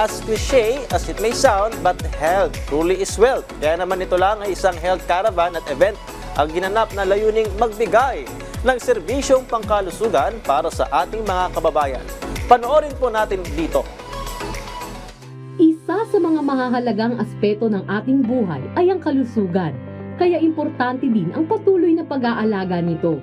as cliche as it may sound, but health truly is wealth. Kaya naman ito lang ay isang health caravan at event ang ginanap na layuning magbigay ng serbisyong pangkalusugan para sa ating mga kababayan. Panoorin po natin dito. Isa sa mga mahahalagang aspeto ng ating buhay ay ang kalusugan, kaya importante din ang patuloy na pag-aalaga nito.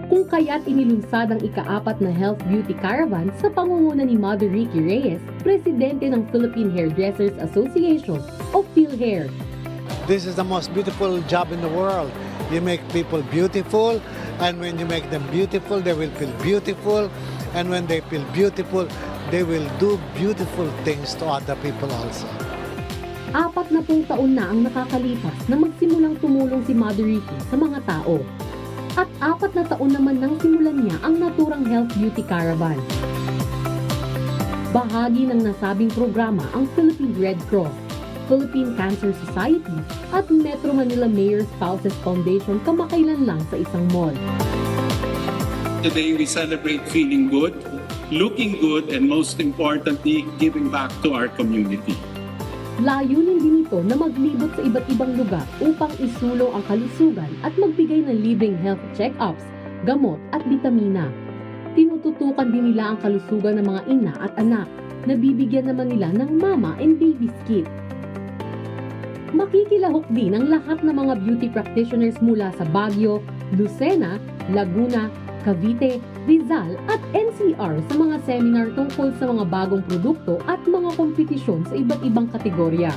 Kung kaya't inilunsad ang ika-4 na Health Beauty Caravan sa pangunguna ni Mother Ricky Reyes, presidente ng Philippine Hairdressers Association o PhilHair. This is the most beautiful job in the world. You make people beautiful, and when you make them beautiful, they will feel beautiful, and when they feel beautiful, they will do beautiful things to other people also. 40 taon na ang nakakalipas na magsimulang tumulong si Mother Ricky sa mga tao. At 4 na taon naman nang simulan niya ang naturang Health Beauty Caravan. Bahagi ng nasabing programa ang Philippine Red Cross, Philippine Cancer Society at Metro Manila Mayor Spouses Foundation kamakailan lang sa isang mall. Today we celebrate feeling good, looking good, and most importantly, giving back to our community. Layunin din ito na maglibot sa iba't ibang lugar upang isulong ang kalusugan at magbigay ng libreng health check-ups, gamot at bitamina. Tinututukan din nila ang kalusugan ng mga ina at anak na bibigyan naman nila ng mama and baby kit. Makikilahok din ang lahat ng mga beauty practitioners mula sa Baguio, Lucena, Laguna, Cavite, Rizal at NCR sa mga seminar tungkol sa mga bagong produkto at mga kompetisyon sa iba't ibang kategorya.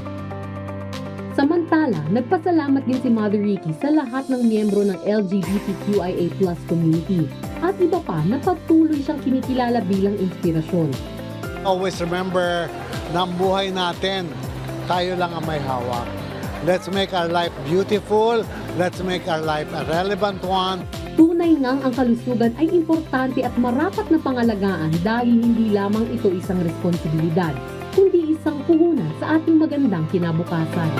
Samantala, nagpasalamat din si Mother Ricky sa lahat ng miyembro ng LGBTQIA+ community at iba pa na patuloy siyang kinikilala bilang inspirasyon. Always remember na ang buhay natin, tayo lang ang may hawak. Let's make our life beautiful. Let's make our life a relevant one. Tunay ngang ang kalusugan ay importante at marapat na pangalagaan dahil hindi lamang ito isang responsibilidad, kundi isang puhunan sa ating magandang kinabukasan.